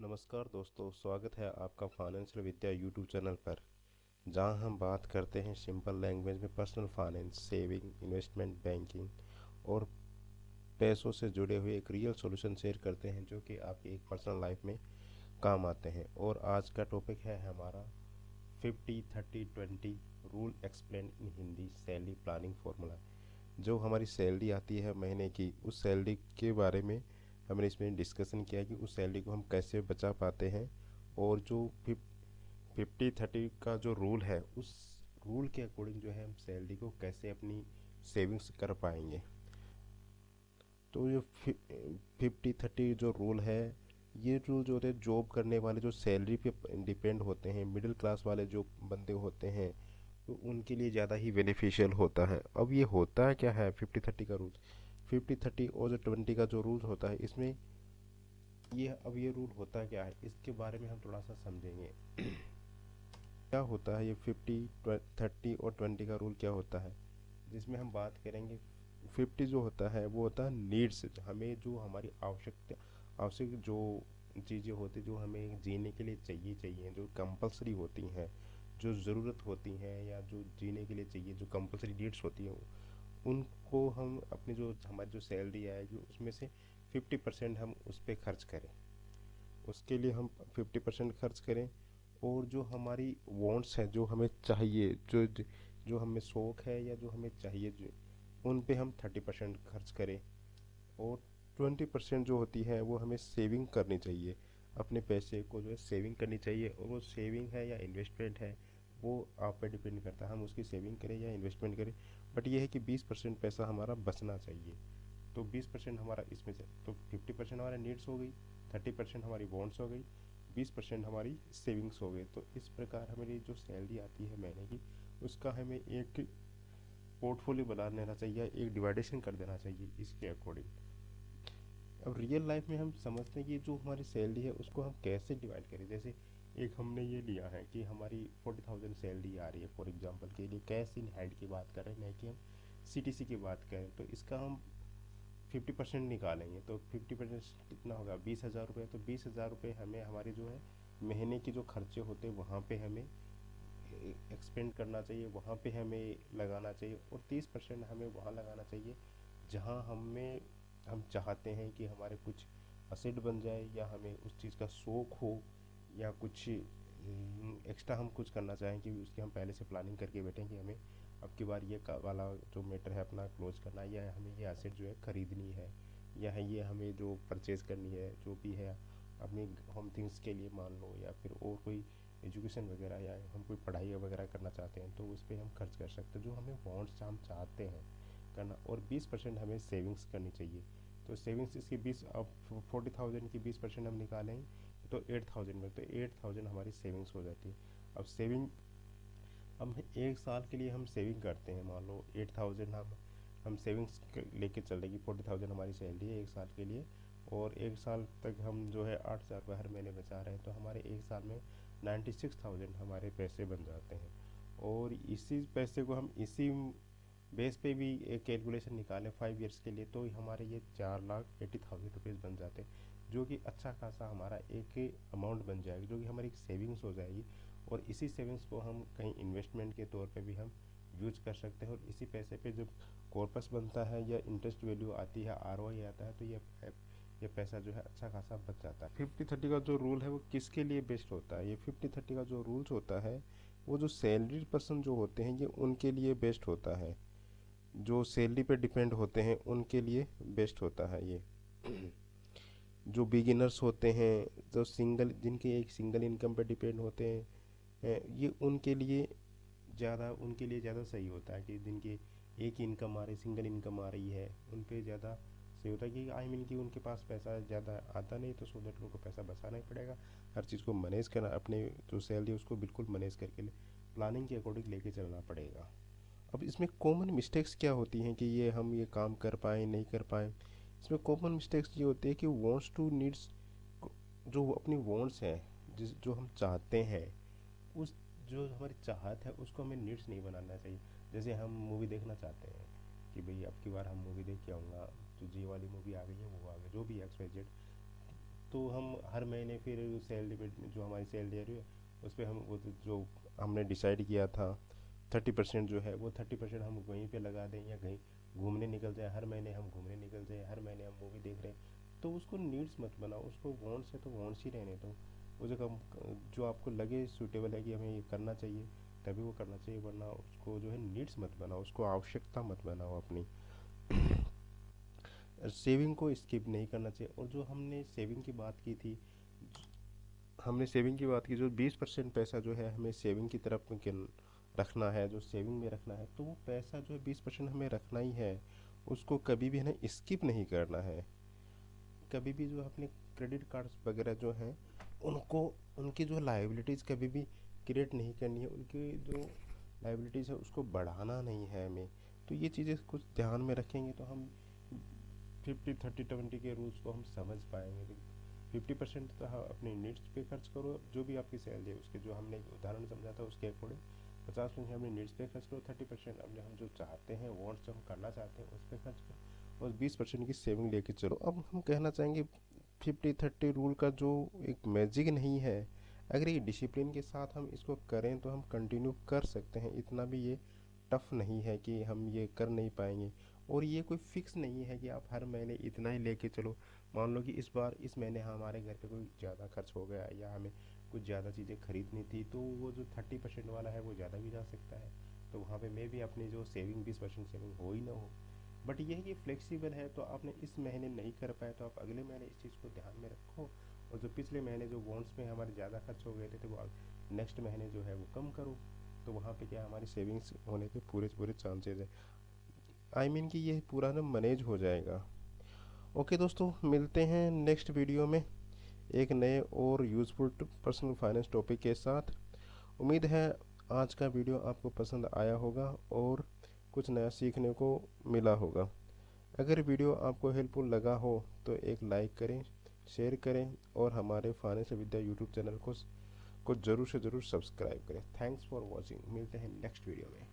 नमस्कार दोस्तों, स्वागत है आपका फाइनेंशियल विद्या यूट्यूब चैनल पर, जहां हम बात करते हैं सिंपल लैंग्वेज में personal finance, saving, investment, banking और पैसों से जुड़े हुए एक रियल सॉल्यूशन शेयर करते हैं जो कि आपकी एक पर्सनल लाइफ में काम आते हैं। और आज का टॉपिक है हमारा 50-30-20 rule explain in Hindi salary planning formula. जो हमारी सैलरी आती है महीने की, उस सैलरी के बारे में हमने इसमें डिस्कशन किया कि उस सैलरी को हम कैसे बचा पाते हैं। और जो 50-30 का जो रूल है, उस रूल के अकॉर्डिंग जो है हम सैलरी को कैसे अपनी सेविंग्स कर पाएंगे। तो ये 50-30 जो रूल है, ये रूल जो होते हैं जॉब करने वाले जो सैलरी पे डिपेंड होते हैं, मिडिल क्लास वाले जो बंदे होते हैं, तो उनके लिए ज़्यादा ही बेनिफिशियल होता है। अब ये होता है क्या है 50-30 का रूल? 50-30 और जो 20 का जो रूल होता है, इसमें ये रूल होता क्या है, इसके बारे में हम थोड़ा सा समझेंगे। क्या होता है ये 50-30 और 20 का रूल क्या होता है, जिसमें हम बात करेंगे। 50 जो होता है वो होता है नीड्स, हमें जो हमारी आवश्यक जो चीज़ें होती जो हमें जीने के लिए चाहिए चाहिए जो कंपलसरी होती हैं, जो ज़रूरत होती हैं, या जो जीने के लिए चाहिए जो कंपलसरी नीड्स होती हैं, उनको हम अपनी जो हमारी जो सैलरी आएगी उसमें से 50% हम उस पर खर्च करें। उसके लिए हम 50% खर्च करें। और जो हमारी वांट्स हैं, जो हमें चाहिए, जो हमें शौक है या जो हमें चाहिए, जो उन पे हम 30% खर्च करें। और 20% जो होती है वो हमें सेविंग करनी चाहिए। अपने पैसे को जो है सेविंग करनी चाहिए, और वो सेविंग है या इन्वेस्टमेंट है, वो आप पे डिपेंड करता है हम उसकी सेविंग करें या इन्वेस्टमेंट करें। बट ये है कि 20% पैसा हमारा बचना चाहिए। तो 20% हमारा इसमें से, तो 50% हमारा नीड्स हो गई, 30% हमारी वांट्स हो गई, 20% हमारी सेविंग्स हो गई। तो इस प्रकार हमारी जो सैलरी आती है महीने की, उसका हमें एक पोर्टफोलियो बना लेना चाहिए, एक डिवाइडेशन कर देना चाहिए इसके अकॉर्डिंग। अब रियल लाइफ में हम समझते हैं कि जो हमारी सैलरी है उसको हम कैसे डिवाइड करें। जैसे एक हमने ये लिया है कि हमारी 40,000 सैलरी आ रही है, फॉर एग्जांपल के लिए कैश इन हैंड की बात कर रहे हैं, नहीं कि हम सीटीसी की बात करें। तो इसका हम 50% निकालेंगे, तो 50% कितना होगा, 20,000 रुपये। तो 20,000 रुपये हमें हमारे जो है महीने के जो खर्चे होते हैं वहाँ पे हमें एक्सपेंड करना चाहिए, वहाँ पे हमें लगाना चाहिए। और 30% हमें वहाँ लगाना चाहिए जहाँ हम चाहते हैं कि हमारे कुछ असेट बन जाए, या हमें उस चीज़ का शौक हो, या कुछ एक्स्ट्रा हम कुछ करना चाहें कि उसकी हम पहले से प्लानिंग करके बैठें कि हमें अब की बार ये वाला जो मैटर है अपना क्लोज करना है, या हमें ये एसेट जो है ख़रीदनी है, या है ये हमें जो परचेज़ करनी है, जो भी है अपनी होम थिंग्स के लिए मान लो, या फिर और कोई एजुकेशन वगैरह, या हम कोई पढ़ाई वगैरह करना चाहते हैं, तो उस पर हम खर्च कर सकते हैं जो हमें वांट्स हम चाहते हैं करना। और 20% हमें सेविंग्स करनी चाहिए। तो सेविंग्स इसकी 20, अब 40,000 की 20% हम निकालेंगे तो 8,000 में, तो 8,000 हमारी सेविंग्स हो जाती है। अब सेविंग, हम एक साल के लिए हम सेविंग करते हैं, मान लो 8,000 हम सेविंग्स लेके चल रहे हैं कि 40,000 हमारी सैलरी है एक साल के लिए, और एक साल तक हम जो है 8,000 रुपये हर महीने बचा रहे हैं, तो हमारे एक साल में 96,000 हमारे पैसे बन जाते हैं। और इसी पैसे को हम इसी बेस पे भी एक कैलकुलेशन निकालें 5 ईयर्स के लिए, तो हमारे ये 4,80,000 रुपीज़ बन जाते हैं, जो कि अच्छा खासा हमारा एक अमाउंट बन जाएगी, जो कि हमारी एक सेविंग्स हो जाएगी। और इसी सेविंग्स को हम कहीं इन्वेस्टमेंट के तौर पे भी हम यूज कर सकते हैं। और इसी पैसे पे जब कॉर्पस बनता है या इंटरेस्ट वैल्यू आती है, आरओआई आता है, तो ये पैसा जो है अच्छा खासा बच जाता है। 50-30 का जो रूल है वो किसके लिए बेस्ट होता है? ये 50-30 का जो रूल्स होता है, वो जो सैलरी पर्सन जो होते हैं ये उनके लिए बेस्ट होता है। जो सैलरी पे डिपेंड होते हैं उनके लिए बेस्ट होता है ये। जो बिगिनर्स होते हैं, जो जिनके एक सिंगल इनकम पे डिपेंड होते हैं, ये उनके लिए ज़्यादा सही होता है कि जिनकी एक ही इनकम आ रही, सिंगल इनकम आ रही है, उन पे ज़्यादा सही होता है कि आई मीन कि उनके पास पैसा ज़्यादा आता नहीं, तो सो दैट उनको पैसा बचाना ही पड़ेगा। हर चीज़ को मैनेज करना, अपने जो सैलरी उसको बिल्कुल मैनेज करके प्लानिंग के अकॉर्डिंग लेके चलना पड़ेगा। अब इसमें कॉमन मिस्टेक्स क्या होती हैं कि ये काम कर पाएँ नहीं कर पाएँ। इसमें कॉमन मिस्टेक्स ये होती है कि वांट्स टू नीड्स, जो अपनी वांट्स हैं, जिस जो हम चाहते हैं, उस जो हमारी चाहत है उसको हमें नीड्स नहीं बनाना चाहिए। जैसे हम मूवी देखना चाहते हैं कि भाई अब की बार हम मूवी देख के आऊँगा, तो ये वाली मूवी आ गई है, वो आ गई, जो भी एक्स वाई जेड, तो हम हर महीने फिर सैलरी पे जो हमारी सैलरी आ रही है उस पर हम वो जो हमने डिसाइड किया था 30% जो है वो 30% हम वहीं पे लगा दें या कहीं घूमने निकल जाए, हर महीने हम घूमने निकल जाए, हर महीने हम मूवी देख रहे हैं, तो उसको नीड्स मत बनाओ, उसको वांट्स है तो वांट्स ही रहने दो। उसे कम जो आपको लगे सूटेबल है कि हमें ये करना चाहिए तभी वो करना चाहिए, वरना उसको जो है नीड्स मत बनाओ, उसको आवश्यकता मत बनाओ अपनी। सेविंग को स्किप नहीं करना चाहिए। और जो हमने सेविंग की बात की थी, हमने सेविंग की बात की, जो 20% पैसा जो है हमें सेविंग की तरफ रखना है, जो सेविंग में रखना है, तो वो पैसा जो है 20% हमें रखना ही है, उसको कभी भी है ना स्किप नहीं करना है। कभी भी जो अपने क्रेडिट कार्ड्स वगैरह जो हैं उनको, उनकी जो लाइबिलिटीज़ कभी भी क्रिएट नहीं करनी है, उनकी जो लाइबिलिटीज़ है उसको बढ़ाना नहीं है हमें। तो ये चीज़ें कुछ ध्यान में रखेंगे तो हम 50-30-20 के रूल्स को हम समझ पाएंगे। 50% तो हाँ अपनी नीड्स पे खर्च करो, जो भी आपकी सैलरी है उसके, जो हमने एक उदाहरण समझा था उसके अकॉर्डिंग 50% अपनी नीड्स पे खर्च करो, 30% अपने हम जो चाहते हैं वांट्स जो हम करना चाहते हैं उस पर खर्च करो, और 20% की सेविंग लेके चलो। अब हम कहना चाहेंगे 50-30 रूल का जो एक मैजिक नहीं है, अगर ये डिसिप्लिन के साथ हम इसको करें तो हम कंटिन्यू कर सकते हैं, इतना भी ये टफ नहीं है कि हम ये कर नहीं पाएंगे। और ये कोई फिक्स नहीं है कि आप हर महीने इतना ही लेके चलो। मान लो कि इस महीने हमारे घर पे कोई ज़्यादा खर्च हो गया या हमें कुछ ज़्यादा चीज़ें खरीदनी थी, तो वो जो 30% वाला है वो ज़्यादा भी जा सकता है, तो वहाँ पे मे भी अपनी जो सेविंग 20% सेविंग हो ही ना हो। बट ये है कि फ्लेक्सिबल है, तो आपने इस महीने नहीं कर पाए तो आप अगले महीने इस चीज़ को ध्यान में रखो, और जो पिछले महीने जो वॉन्ट्स में हमारे ज़्यादा खर्च हो गए थे तो वो नेक्स्ट महीने जो है वो कम करो, तो वहाँ पे क्या हमारी सेविंग्स होने के पूरे पूरे चांसेस है। कि ये पूरा ना मैनेज हो जाएगा। ओके दोस्तों, मिलते हैं नेक्स्ट वीडियो में एक नए और यूज़फुल पर्सनल फाइनेंस टॉपिक के साथ। उम्मीद है आज का वीडियो आपको पसंद आया होगा और कुछ नया सीखने को मिला होगा। अगर वीडियो आपको हेल्पफुल लगा हो तो एक लाइक करें, शेयर करें, और हमारे फाइनेंस विद्या यूट्यूब चैनल को ज़रूर से ज़रूर सब्सक्राइब करें। थैंक्स फॉर वॉचिंग, मिलते हैं नेक्स्ट वीडियो में।